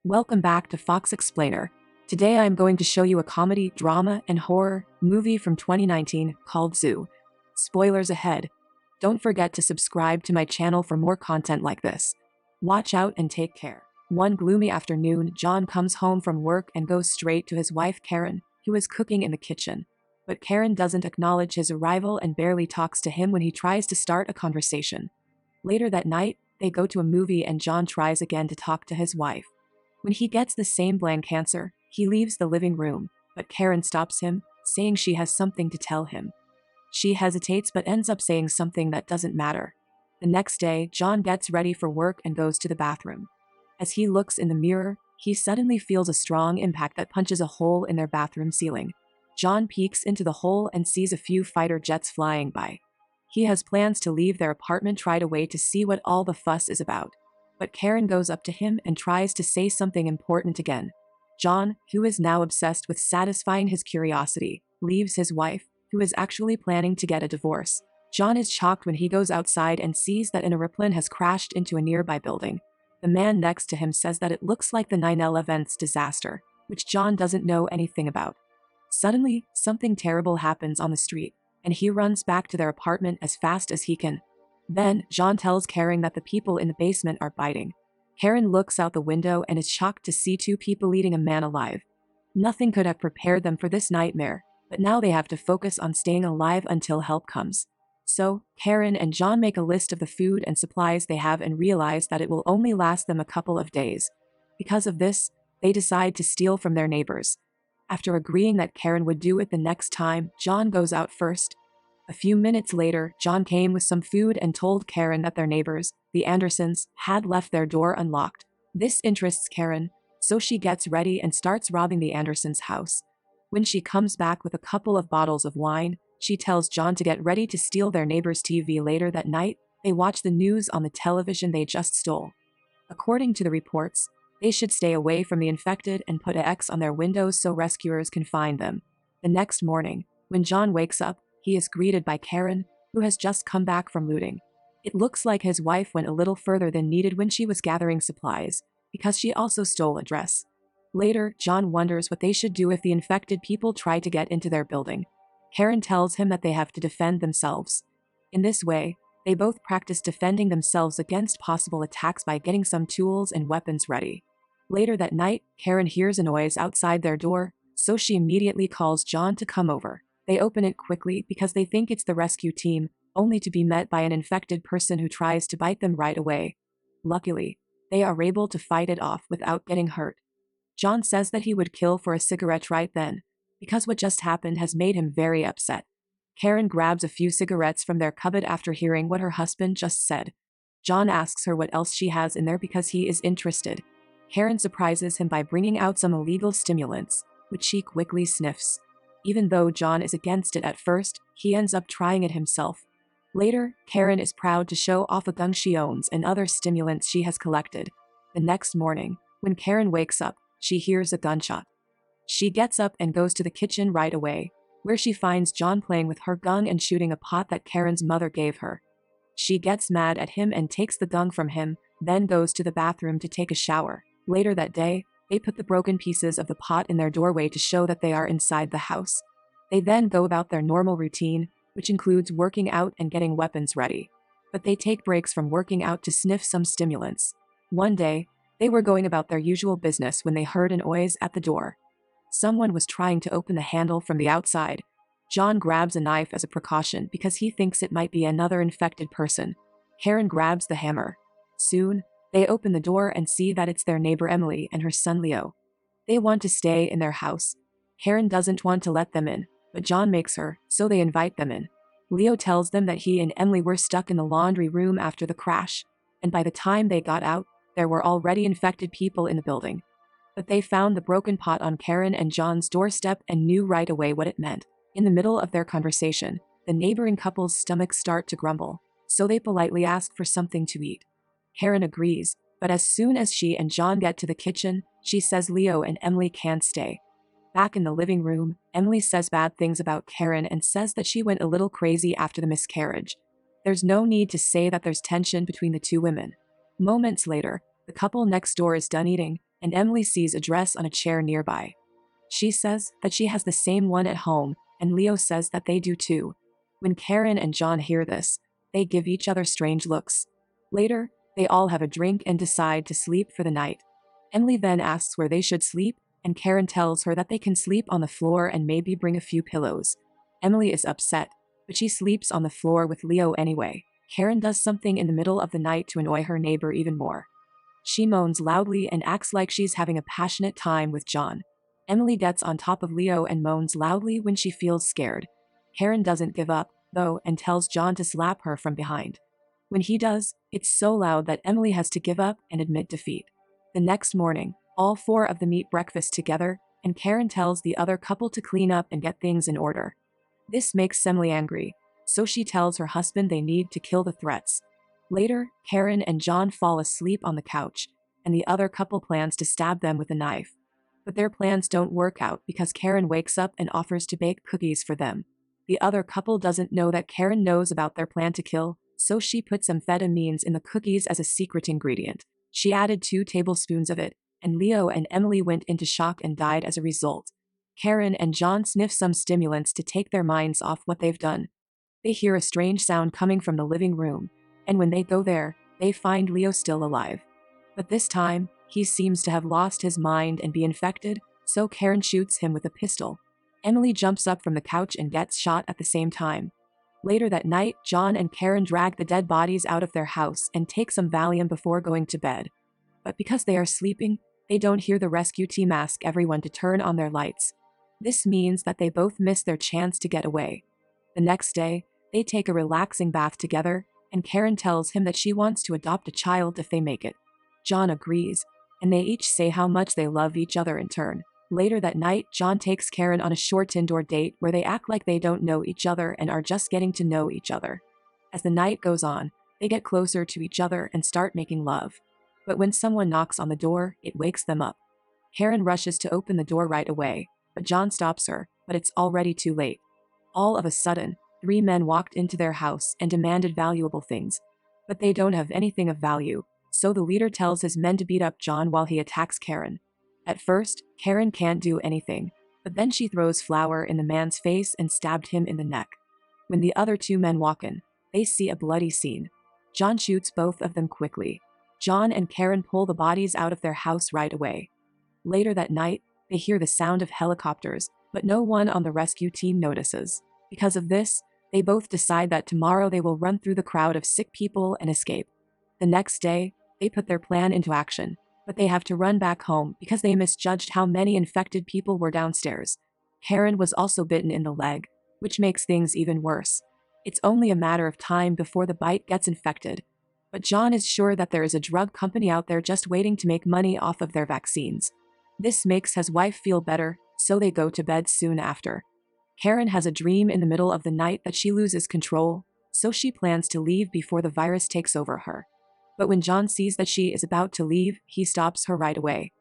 Welcome back to Fox Explainer. Today I am going to show you a comedy, drama, and horror movie from 2019 called Zoo. Spoilers ahead. Don't forget to subscribe to my channel for more content like this. Watch out and take care. One gloomy afternoon, John comes home from work and goes straight to his wife Karen, who is cooking in the kitchen. But Karen doesn't acknowledge his arrival and barely talks to him when he tries to start a conversation. Later that night, they go to a movie and John tries again to talk to his wife. When he gets the same blank answer, he leaves the living room, but Karen stops him, saying she has something to tell him. She hesitates but ends up saying something that doesn't matter. The next day, John gets ready for work and goes to the bathroom. As he looks in the mirror, he suddenly feels a strong impact that punches a hole in their bathroom ceiling. John peeks into the hole and sees a few fighter jets flying by. He has plans to leave their apartment right away to see what all the fuss is about. But Karen goes up to him and tries to say something important again. John, who is now obsessed with satisfying his curiosity, leaves his wife, who is actually planning to get a divorce. John is shocked when he goes outside and sees that an airplane has crashed into a nearby building. The man next to him says that it looks like the 9/11 disaster, which John doesn't know anything about. Suddenly, something terrible happens on the street, and he runs back to their apartment as fast as he can. Then, John tells Karen that the people in the basement are biting. Karen looks out the window and is shocked to see two people eating a man alive. Nothing could have prepared them for this nightmare, but now they have to focus on staying alive until help comes. So, Karen and John make a list of the food and supplies they have and realize that it will only last them a couple of days. Because of this, they decide to steal from their neighbors. After agreeing that Karen would do it the next time, John goes out first. A few minutes later, John came with some food and told Karen that their neighbors, the Andersons, had left their door unlocked. This interests Karen, so she gets ready and starts robbing the Andersons' house. When she comes back with a couple of bottles of wine, she tells John to get ready to steal their neighbor's TV. Later that night, they watch the news on the television they just stole. According to the reports, they should stay away from the infected and put an X on their windows so rescuers can find them. The next morning, when John wakes up, he is greeted by Karen, who has just come back from looting. It looks like his wife went a little further than needed when she was gathering supplies, because she also stole a dress. Later, John wonders what they should do if the infected people try to get into their building. Karen tells him that they have to defend themselves. In this way, they both practice defending themselves against possible attacks by getting some tools and weapons ready. Later that night, Karen hears a noise outside their door, so she immediately calls John to come over. They open it quickly because they think it's the rescue team, only to be met by an infected person who tries to bite them right away. Luckily, they are able to fight it off without getting hurt. John says that he would kill for a cigarette right then, because what just happened has made him very upset. Karen grabs a few cigarettes from their cupboard after hearing what her husband just said. John asks her what else she has in there because he is interested. Karen surprises him by bringing out some illegal stimulants, which she quickly sniffs. Even though John is against it at first, he ends up trying it himself. Later, Karen is proud to show off a gun she owns and other stimulants she has collected. The next morning, when Karen wakes up, she hears a gunshot. She gets up and goes to the kitchen right away, where she finds John playing with her gun and shooting a pot that Karen's mother gave her. She gets mad at him and takes the gun from him, then goes to the bathroom to take a shower. Later that day, they put the broken pieces of the pot in their doorway to show that they are inside the house. They then go about their normal routine, which includes working out and getting weapons ready. But they take breaks from working out to sniff some stimulants. One day, they were going about their usual business when they heard a noise at the door. Someone was trying to open the handle from the outside. John grabs a knife as a precaution because he thinks it might be another infected person. Karen grabs the hammer. Soon, they open the door and see that it's their neighbor Emily and her son Leo. They want to stay in their house. Karen doesn't want to let them in, but John makes her, so they invite them in. Leo tells them that he and Emily were stuck in the laundry room after the crash, and by the time they got out, there were already infected people in the building. But they found the broken pot on Karen and John's doorstep and knew right away what it meant. In the middle of their conversation, the neighboring couple's stomachs start to grumble, so they politely ask for something to eat. Karen agrees, but as soon as she and John get to the kitchen, she says Leo and Emily can't stay. Back in the living room, Emily says bad things about Karen and says that she went a little crazy after the miscarriage. There's no need to say that there's tension between the two women. Moments later, the couple next door is done eating, and Emily sees a dress on a chair nearby. She says that she has the same one at home, and Leo says that they do too. When Karen and John hear this, they give each other strange looks. Later, they all have a drink and decide to sleep for the night. Emily then asks where they should sleep, and Karen tells her that they can sleep on the floor and maybe bring a few pillows. Emily is upset, but she sleeps on the floor with Leo anyway. Karen does something in the middle of the night to annoy her neighbor even more. She moans loudly and acts like she's having a passionate time with John. Emily gets on top of Leo and moans loudly when she feels scared. Karen doesn't give up, though, and tells John to slap her from behind. When he does, it's so loud that Emily has to give up and admit defeat. The next morning, all four of them eat breakfast together, and Karen tells the other couple to clean up and get things in order. This makes Emily angry, so she tells her husband they need to kill the threats. Later, Karen and John fall asleep on the couch, and the other couple plans to stab them with a knife. But their plans don't work out because Karen wakes up and offers to bake cookies for them. The other couple doesn't know that Karen knows about their plan to kill, so she puts amphetamines in the cookies as a secret ingredient. She added 2 tablespoons of it, and Leo and Emily went into shock and died as a result. Karen and John sniff some stimulants to take their minds off what they've done. They hear a strange sound coming from the living room, and when they go there, they find Leo still alive. But this time, he seems to have lost his mind and be infected, so Karen shoots him with a pistol. Emily jumps up from the couch and gets shot at the same time. Later that night, John and Karen drag the dead bodies out of their house and take some Valium before going to bed. But because they are sleeping, they don't hear the rescue team ask everyone to turn on their lights. This means that they both miss their chance to get away. The next day, they take a relaxing bath together, and Karen tells him that she wants to adopt a child if they make it. John agrees, and they each say how much they love each other in turn. Later that night, John takes Karen on a short indoor date where they act like they don't know each other and are just getting to know each other. As the night goes on, they get closer to each other and start making love. But when someone knocks on the door, it wakes them up. Karen rushes to open the door right away, but John stops her, but it's already too late. All of a sudden, 3 men walked into their house and demanded valuable things. But they don't have anything of value, so the leader tells his men to beat up John while he attacks Karen. At first, Karen can't do anything, but then she throws flour in the man's face and stabbed him in the neck. When the other 2 men walk in, they see a bloody scene. John shoots both of them quickly. John and Karen pull the bodies out of their house right away. Later that night, they hear the sound of helicopters, but no one on the rescue team notices. Because of this, they both decide that tomorrow they will run through the crowd of sick people and escape. The next day, they put their plan into action, but they have to run back home because they misjudged how many infected people were downstairs. Karen was also bitten in the leg, which makes things even worse. It's only a matter of time before the bite gets infected. But John is sure that there is a drug company out there just waiting to make money off of their vaccines. This makes his wife feel better, so they go to bed soon after. Karen has a dream in the middle of the night that she loses control, so she plans to leave before the virus takes over her. But when John sees that she is about to leave, he stops her right away.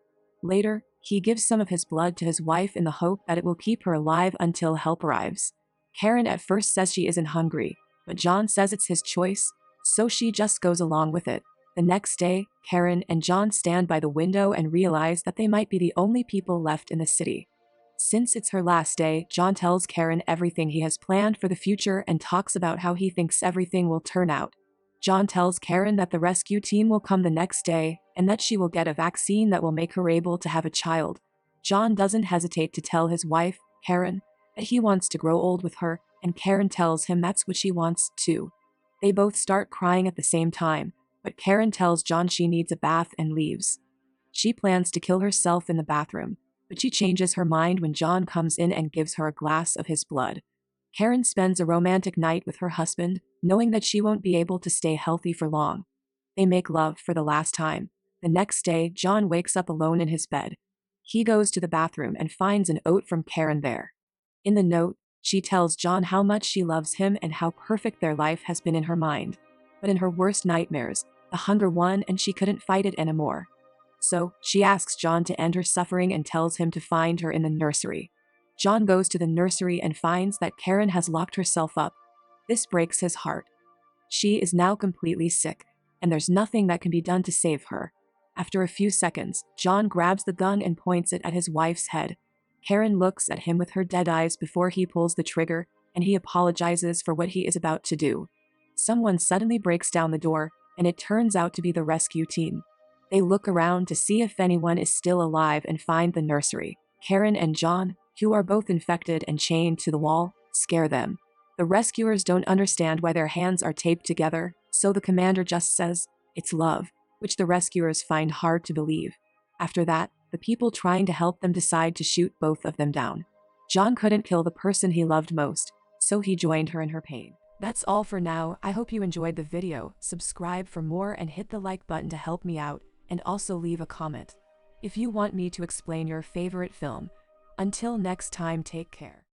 Later, he gives some of his blood to his wife in the hope that it will keep her alive until help arrives. Karen at first says she isn't hungry, but John says it's his choice, so she just goes along with it. The next day, Karen and John stand by the window and realize that they might be the only people left in the city. Since it's her last day, John tells Karen everything he has planned for the future and talks about how he thinks everything will turn out. John tells Karen that the rescue team will come the next day and that she will get a vaccine that will make her able to have a child. John doesn't hesitate to tell his wife, Karen, that he wants to grow old with her, and Karen tells him that's what she wants too. They both start crying at the same time, but Karen tells John she needs a bath and leaves. She plans to kill herself in the bathroom, but she changes her mind when John comes in and gives her a glass of his blood. Karen spends a romantic night with her husband, knowing that she won't be able to stay healthy for long. They make love for the last time. The next day, John wakes up alone in his bed. He goes to the bathroom and finds a note from Karen there. In the note, she tells John how much she loves him and how perfect their life has been in her mind. But in her worst nightmares, the hunger won and she couldn't fight it anymore. So, she asks John to end her suffering and tells him to find her in the nursery. John goes to the nursery and finds that Karen has locked herself up. This breaks his heart. She is now completely sick, and there's nothing that can be done to save her. After a few seconds, John grabs the gun and points it at his wife's head. Karen looks at him with her dead eyes before he pulls the trigger, and he apologizes for what he is about to do. Someone suddenly breaks down the door, and it turns out to be the rescue team. They look around to see if anyone is still alive and find the nursery. Karen and John, who are both infected and chained to the wall, scare them. The rescuers don't understand why their hands are taped together, so the commander just says, "It's love," which the rescuers find hard to believe. After that, the people trying to help them decide to shoot both of them down. John couldn't kill the person he loved most, so he joined her in her pain. That's all for now. I hope you enjoyed the video. Subscribe for more and hit the like button to help me out, and also leave a comment if you want me to explain your favorite film. Until next time, take care.